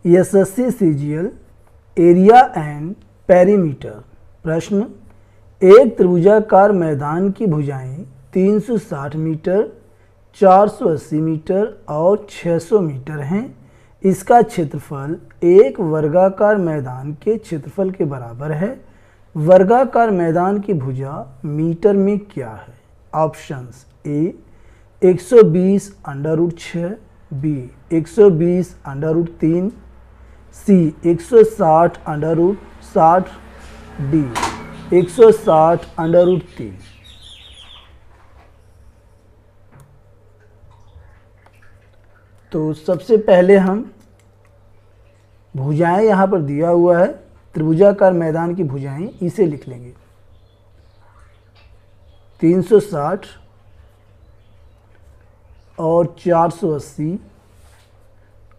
Yashasvi CGL area and perimeter. प्रश्न, एक त्रिभुजाकार मैदान की भुजाएं 360 मीटर, 480 मीटर और 600 मीटर हैं। इसका क्षेत्रफल एक वर्गाकार मैदान के क्षेत्रफल के बराबर है। वर्गाकार मैदान की भुजा मीटर में क्या है? ऑप्शंस: ए 120 √6, बी 120 √3, सी 160 √60, डी 160 √3। तो सबसे पहले हम भुजाएं यहाँ पर दिया हुआ है, त्रिभुजाकार मैदान की भुजाएं, इसे लिख लेंगे। 360 और 480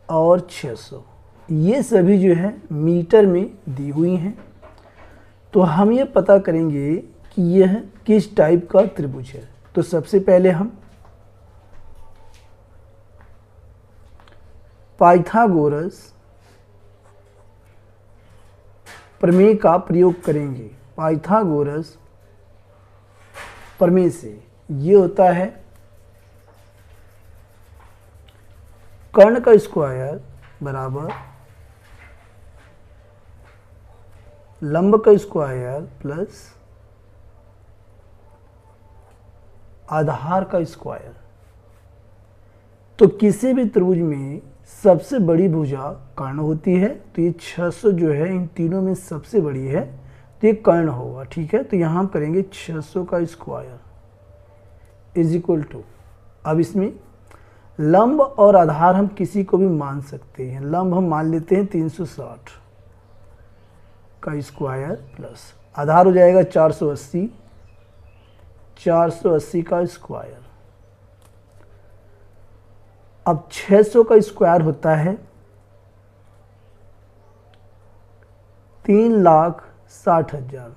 और 600, ये सभी जो है मीटर में दी हुई हैं। तो हम ये पता करेंगे कि यह किस टाइप का त्रिभुज है। तो सबसे पहले हम पाइथागोरस प्रमेय का प्रयोग करेंगे। पाइथागोरस प्रमेय से ये होता है कर्ण का स्क्वायर बराबर लंब का स्क्वायर प्लस आधार का स्क्वायर। तो किसी भी त्रिभुज में सबसे बड़ी भुजा कर्ण होती है, तो ये 600 जो है इन तीनों में सबसे बड़ी है, तो ये कर्ण होगा। ठीक है, तो यहाँ हम करेंगे 600 का स्क्वायर इज इक्वल टू, अब इसमें लंब और आधार हम किसी को भी मान सकते हैं। लंब हम मान लेते हैं 360 का स्क्वायर प्लस आधार हो जाएगा 480, 480 का स्क्वायर। अब 600 का स्क्वायर होता है 3,60,000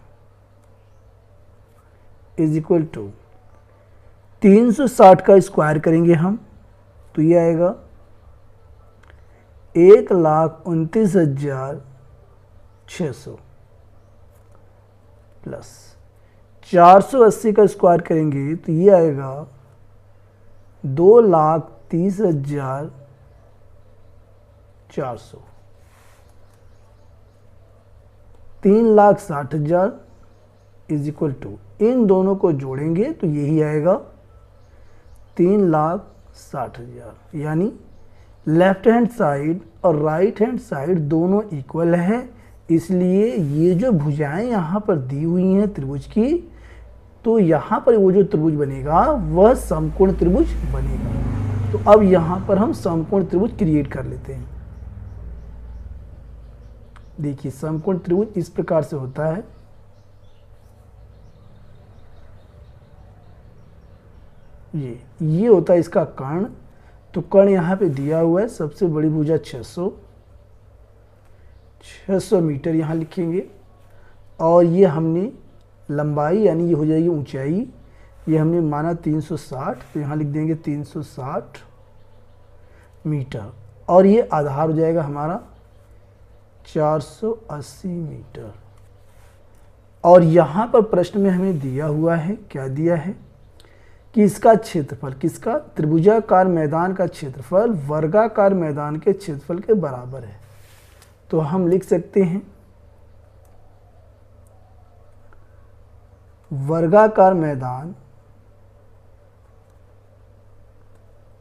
इज इक्वल टू 360 का स्क्वायर करेंगे हम, तो ये आएगा 1,29,600 प्लस 480 का स्क्वायर करेंगे तो ये आएगा 2,30,400, 3,60,000 इज इक्वल टू, इन दोनों को जोड़ेंगे तो यही आएगा 3,60,000। यानी लेफ्ट हैंड साइड और राइट हैंड साइड दोनों इक्वल है, इसलिए ये जो भुजाएं यहाँ पर दी हुई हैं त्रिभुज की, तो यहाँ पर वो जो त्रिभुज बनेगा वह समकोण त्रिभुज बनेगा। तो अब यहाँ पर हम समकोण त्रिभुज क्रिएट कर लेते हैं। देखिए समकोण त्रिभुज इस प्रकार से होता है। ये होता है इसका कर्ण। तो कर्ण यहाँ पे दिया हुआ है, सबसे बड़ी भुजा 600 मीटर यहाँ लिखेंगे, और ये हमने लंबाई यानी ये हो जाएगी ऊंचाई, ये हमने माना 360, तो यहाँ लिख देंगे 360 मीटर, और ये आधार हो जाएगा हमारा 480 मीटर। और यहाँ पर प्रश्न में हमें दिया हुआ है, क्या दिया है कि इसका क्षेत्रफल, किसका? त्रिभुजाकार मैदान का क्षेत्रफल वर्गाकार मैदान के क्षेत्रफल के बराबर है। तो हम लिख सकते हैं वर्गाकार मैदान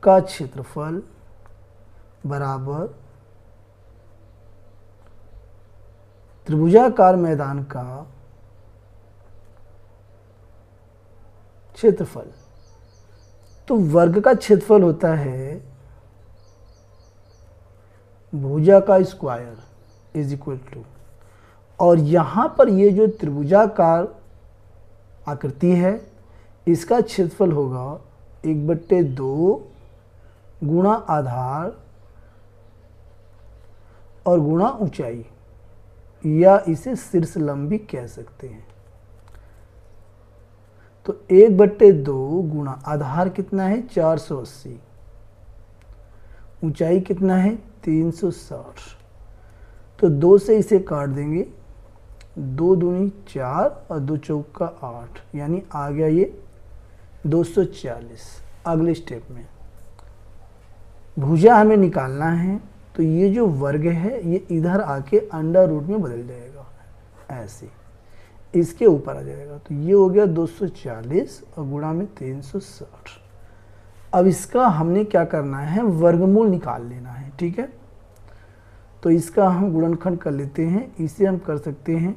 का क्षेत्रफल बराबर त्रिभुजाकार मैदान का क्षेत्रफल। तो वर्ग का क्षेत्रफल होता है भुजा का स्क्वायर इज इक्वल टू, और यहाँ पर ये जो त्रिभुजाकार आकृति है इसका क्षेत्रफल होगा 1/2 गुणा आधार और गुणा ऊंचाई, या इसे शीर्ष लंब भी कह सकते हैं। तो 1/2 गुणा आधार कितना है 480, ऊंचाई कितना है 360, तो 2 से इसे काट देंगे, 2 दूनी 4 और 2 चौका 8, यानी आ गया ये 240। अगले स्टेप में भुजा हमें निकालना है, तो ये जो वर्ग है ये इधर आके अंडर रूट में बदल जाएगा, ऐसे इसके ऊपर आ जाएगा। तो ये हो गया 240 और गुणा में 360। अब इसका हमने क्या करना है, वर्गमूल निकाल लेना है, ठीक है। तो इसका हम गुणनखंड कर लेते हैं। इसे हम कर सकते हैं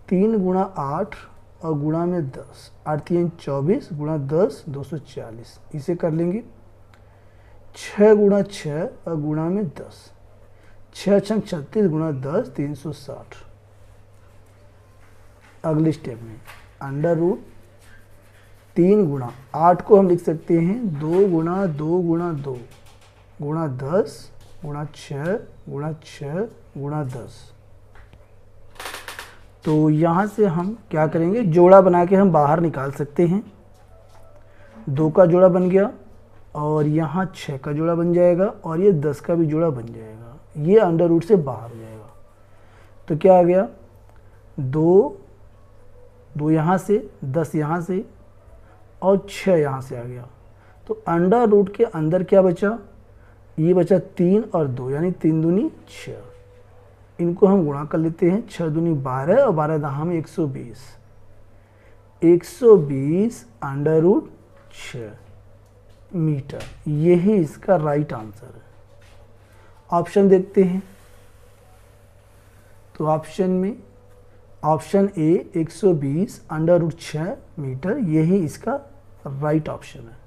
3 गुणा 8 और गुणा में 10, 8 3 24 गुणा 10 240। इसे कर लेंगे 6 गुणा 6 और गुणा में 10, 6 6 36 गुणा 10 360। अगले स्टेप में अंडर रूट 3 गुणा 8 को हम लिख सकते हैं 2 गुणा 2 गुणा 2 गुणा 10 गुणा 6 गुणा 6 गुणा 10। तो यहाँ से हम क्या करेंगे, जोड़ा बना के हम बाहर निकाल सकते हैं। 2 का जोड़ा बन गया और यहाँ 6 का जोड़ा बन जाएगा और ये 10 का भी जोड़ा बन जाएगा। ये अंडर रूट से बाहर हो जाएगा। तो क्या आ गया, 2 यहाँ से, 10 यहाँ से और 6 यहाँ से आ गया। तो अंडर रूट के अंदर क्या बचा, ये बचा 3 और 2, यानी 3 दूनी 6। इनको हम गुणा कर लेते हैं, 6 दूनी 12 और 12 दहा में 120। 120 अंडर रूट 6 मीटर, यही इसका राइट आंसर है। ऑप्शन देखते हैं। तो ऑप्शन में option A 120 under root 6 metre, यही इसका राइट ऑप्शन है।